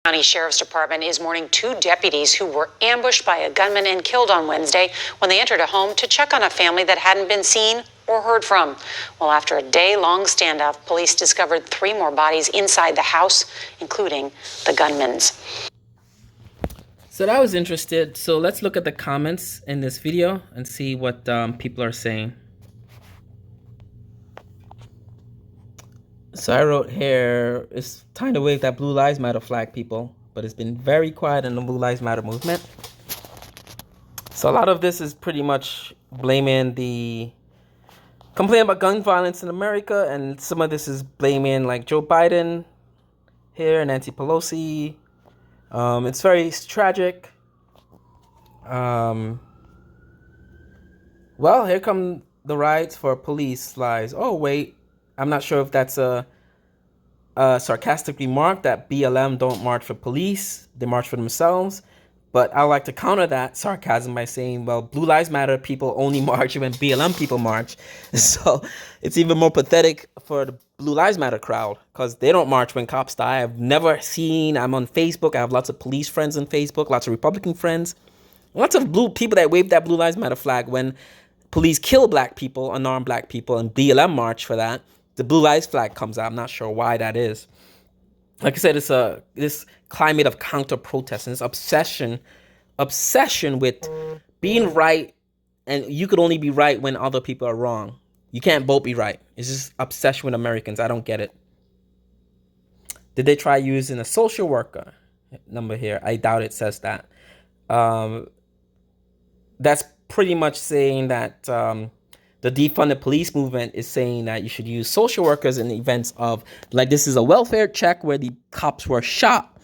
County Sheriff's Department is mourning two deputies who were ambushed by a gunman and killed on Wednesday when they entered a home to check on a family that hadn't been seen or heard from. Well, after a day-long standoff, police discovered 3 more bodies inside the house, including the gunman's. So that was interesting. So let's look at the comments in this video and see what people are saying. So I wrote here, it's time to wave that Blue Lives Matter flag, people. But it's been very quiet in the Blue Lives Matter movement. So a lot of this is pretty much blaming the complaint about gun violence in America. And some of this is blaming like Joe Biden here, Nancy Pelosi. It's very tragic. Well, here come the riots for police lies. Oh, wait. I'm not sure if that's a sarcastic remark that BLM don't march for police. They march for themselves. But I like to counter that sarcasm by saying, well, Blue Lives Matter people only march when BLM people march. So it's even more pathetic for the Blue Lives Matter crowd because they don't march when cops die. I'm on Facebook. I have lots of police friends on Facebook, lots of Republican friends, lots of blue people that wave that Blue Lives Matter flag when police kill black people, unarmed black people, and BLM march for that. The Blue Lives flag comes out. I'm not sure why that is. Like I said, it's this climate of counter-protest and this obsession with being right, and you could only be right when other people are wrong. You can't both be right. It's just obsession with Americans. I don't get it. Did they try using a social worker number here? I doubt it says that. That's pretty much saying that the defunded police movement is saying that you should use social workers in events of, like, this is a welfare check where the cops were shot.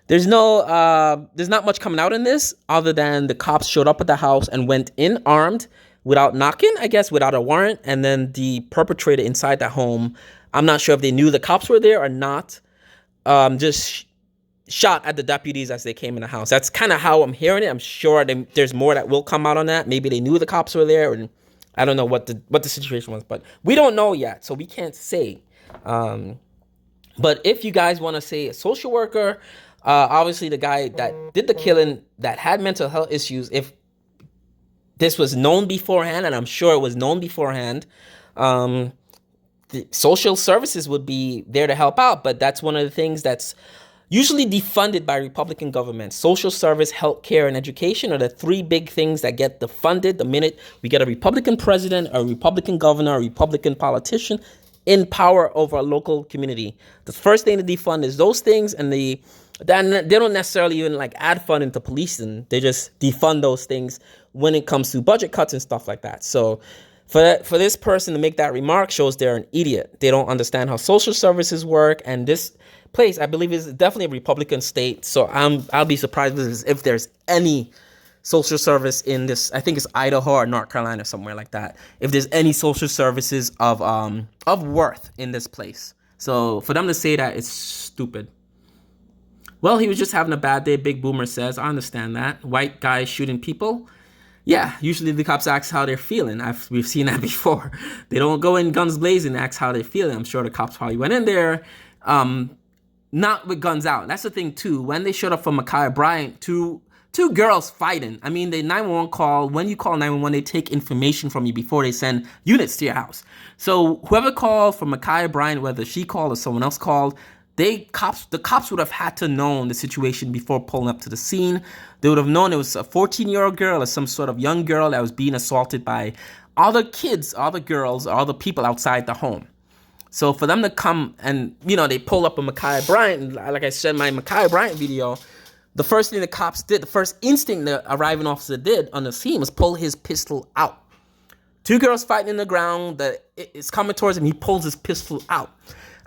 There's not much coming out in this other than the cops showed up at the house and went in armed without knocking, I guess, without a warrant. And then the perpetrator inside the home, I'm not sure if they knew the cops were there or not, just shot at the deputies as they came in the house. That's kind of how I'm hearing it. I'm sure there's more that will come out on that. Maybe they knew the cops were there, and I don't know what the situation was, but we don't know yet, so we can't say. But if you guys want to say a social worker, obviously the guy that did the killing that had mental health issues, if this was known beforehand, and I'm sure it was known beforehand, the social services would be there to help out. But that's one of the things that's usually defunded by Republican governments. Social service, healthcare, and education are the 3 big things that get defunded the minute we get a Republican president, a Republican governor, a Republican politician in power over a local community. The first thing to defund is those things, and they don't necessarily even like add fund into policing. They just defund those things when it comes to budget cuts and stuff like that. So for this person to make that remark shows they're an idiot. They don't understand how social services work, and this place, I believe, is definitely a Republican state. So I'll be surprised if there's any social service in this. I think it's Idaho or North Carolina, somewhere like that. If there's any social services of worth in this place. So for them to say that, it's stupid. Well, he was just having a bad day, Big Boomer says. I understand that. White guys shooting people. Yeah, usually the cops ask how they're feeling. We've seen that before. They don't go in guns blazing and ask how they're feeling. I'm sure the cops probably went in there, not with guns out. That's the thing too. When they showed up for Ma'Khia Bryant, two girls fighting. I mean, the 911 call, when you call 911, they take information from you before they send units to your house. So whoever called for Ma'Khia Bryant, whether she called or someone else called, the cops would have had to know the situation before pulling up to the scene. They would have known it was a 14-year-old girl or some sort of young girl that was being assaulted by other kids, other girls, or other people outside the home. So for them to come and, they pull up a Ma'Khia Bryant, like I said in my Ma'Khia Bryant video, the first thing the cops did, the first instinct the arriving officer did on the scene was pull his pistol out. 2 girls fighting in the ground, it's coming towards him, he pulls his pistol out.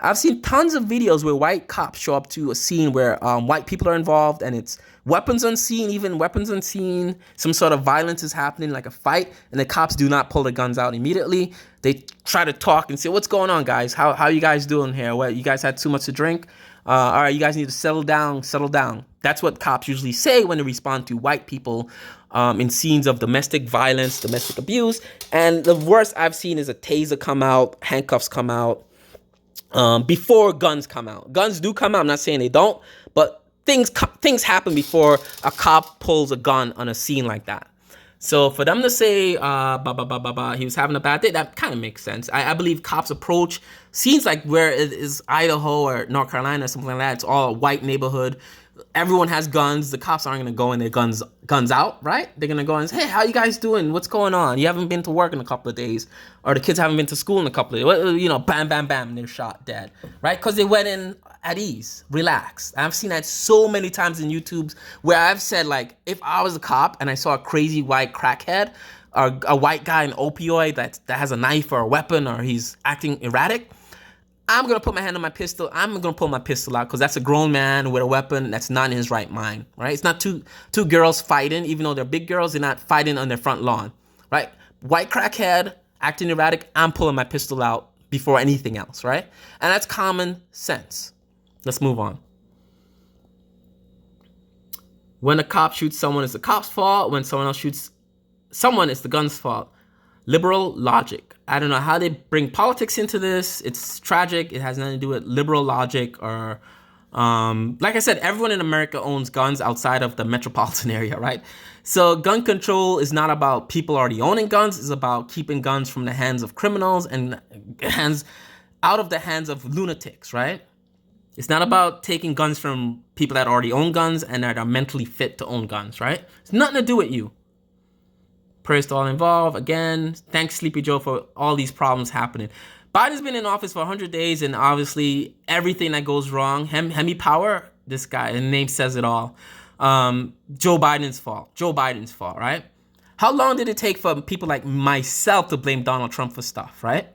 I've seen tons of videos where white cops show up to a scene where white people are involved, and it's weapons on scene, some sort of violence is happening, like a fight, and the cops do not pull the guns out immediately. They try to talk and say, what's going on, guys? How are you guys doing here? What, you guys had too much to drink? All right, you guys need to settle down. That's what cops usually say when they respond to white people in scenes of domestic violence, domestic abuse. And the worst I've seen is a taser come out, handcuffs come out, before guns come out. Guns do come out. I'm not saying they don't, but things happen before a cop pulls a gun on a scene like that. So for them to say, he was having a bad day, that kind of makes sense. I believe cops approach scenes like where it is Idaho or North Carolina or something like that. It's all a white neighborhood. Everyone has guns. The cops aren't going to go in their guns out, right? They're going to go and say, hey, how you guys doing? What's going on? You haven't been to work in a couple of days. Or the kids haven't been to school in a couple of days. You know, bam, bam, bam, they're shot dead, right? Because they went in at ease, relaxed. I've seen that so many times in YouTubes where I've said, like, if I was a cop and I saw a crazy white crackhead or a white guy in opioid that has a knife or a weapon or he's acting erratic, I'm going to put my hand on my pistol. I'm going to pull my pistol out because that's a grown man with a weapon that's not in his right mind, right? It's not two girls fighting, even though they're big girls, they're not fighting on their front lawn, right? White crackhead, acting erratic, I'm pulling my pistol out before anything else, right? And that's common sense. Let's move on. When a cop shoots someone, it's the cop's fault. When someone else shoots someone, it's the gun's fault. Liberal logic. I don't know how they bring politics into this. It's tragic. It has nothing to do with liberal logic or, like I said, everyone in America owns guns outside of the metropolitan area, right? So gun control is not about people already owning guns. It's about keeping guns from the hands of criminals and out of the hands of lunatics, right? It's not about taking guns from people that already own guns and that are mentally fit to own guns, right? It's nothing to do with you. Prayers to all involved. Again, thanks Sleepy Joe for all these problems happening. Biden's been in office for 100 days and obviously everything that goes wrong, Hemi Power, this guy, the name says it all. Joe Biden's fault, right? How long did it take for people like myself to blame Donald Trump for stuff, right?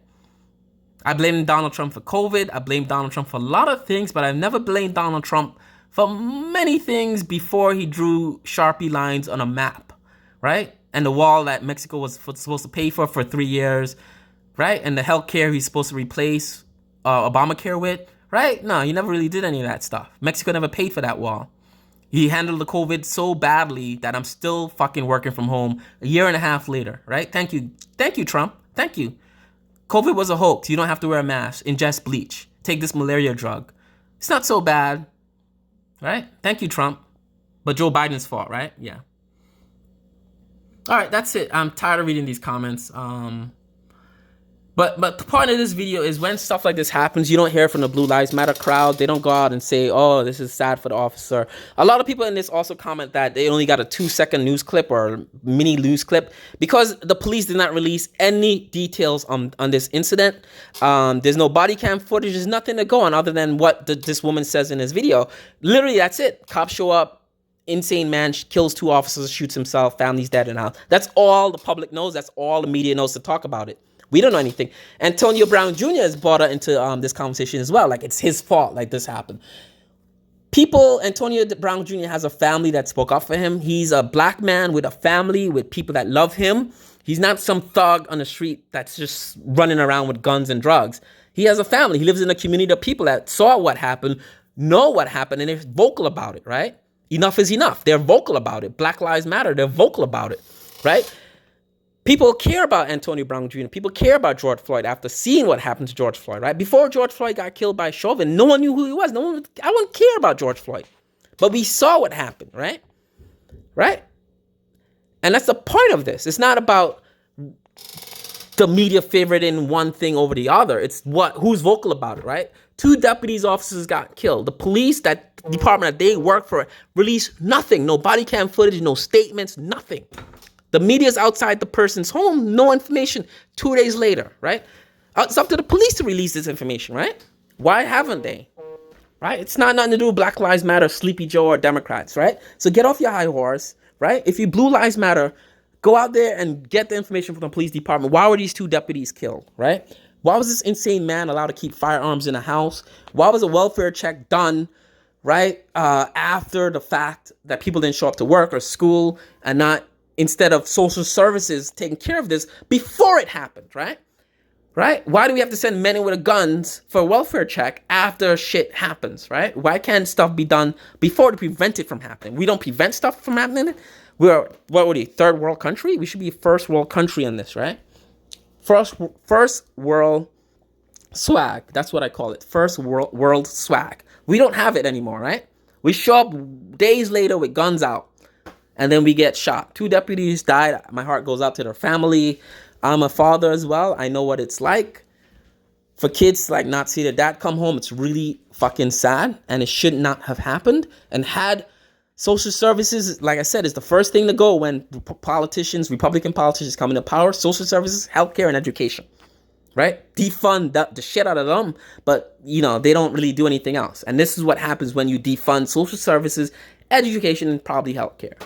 I blame Donald Trump for COVID. I blame Donald Trump for a lot of things, but I've never blamed Donald Trump for many things before he drew Sharpie lines on a map, right? And the wall that Mexico was supposed to pay for 3 years, right? And the health care he's supposed to replace Obamacare with, right? No, he never really did any of that stuff. Mexico never paid for that wall. He handled the COVID so badly that I'm still fucking working from home a year and a half later, right? Thank you, Trump. Thank you. COVID was a hoax. You don't have to wear a mask. Ingest bleach. Take this malaria drug. It's not so bad, right? Thank you, Trump. But Joe Biden's fault, right? Yeah. All right, that's it. I'm tired of reading these comments. But the point of this video is when stuff like this happens, you don't hear from the Blue Lives Matter crowd. They don't go out and say, oh, this is sad for the officer. A lot of people in this also comment that they only got a 2-second news clip or mini news clip because the police did not release any details on this incident. There's no body cam footage. There's nothing to go on other than what this woman says in this video. Literally, that's it. Cops show up. Insane man kills 2 officers, shoots himself, family's dead in the house. That's all the public knows. That's all the media knows to talk about it. We don't know anything. Antonio Brown Jr. is brought into this conversation as well. Like, it's his fault, like this happened. Antonio Brown Jr. has a family that spoke up for him. He's a black man with a family, with people that love him. He's not some thug on the street that's just running around with guns and drugs. He has a family. He lives in a community of people that saw what happened, know what happened, and they're vocal about it, right? Enough is enough. They're vocal about it. Black Lives Matter. They're vocal about it, right? People care about Antonio Brown Jr. People care about George Floyd after seeing what happened to George Floyd, right? Before George Floyd got killed by Chauvin, no one knew who he was. I wouldn't care about George Floyd. But we saw what happened, right? Right? And that's the point of this. It's not about the media favoriting one thing over the other. It's who's vocal about it, right? 2 deputies officers got killed. The police, that department that they work for, released nothing. No body cam footage, no statements, nothing. The media's outside the person's home, no information 2 days later, right? It's up to the police to release this information, right? Why haven't they? Right? It's not nothing to do with Black Lives Matter, Sleepy Joe, or Democrats, right? So get off your high horse, right? If you Blue Lives Matter, go out there and get the information from the police department. Why were these 2 deputies killed, right? Why was this insane man allowed to keep firearms in a house? Why was a welfare check done, right, after the fact that people didn't show up to work or school and not, instead of social services taking care of this before it happened, right? Right? Why do we have to send men in with guns for a welfare check after shit happens, right? Why can't stuff be done before to prevent it from happening? We don't prevent stuff from happening. We're, what were we, 3rd world country? We should be 1st world country on this, right? First world swag. That's what I call it. First world swag. We don't have it anymore, right? We show up days later with guns out, and then we get shot. 2 deputies died. My heart goes out to their family. I'm a father as well. I know what it's like for kids to like not see their dad come home. It's really fucking sad, and it should not have happened. And had social services, like I said, is the first thing to go when politicians, Republican politicians come into power. Social services, healthcare, and education, right? Defund the shit out of them, but they don't really do anything else. And this is what happens when you defund social services, education, and probably healthcare.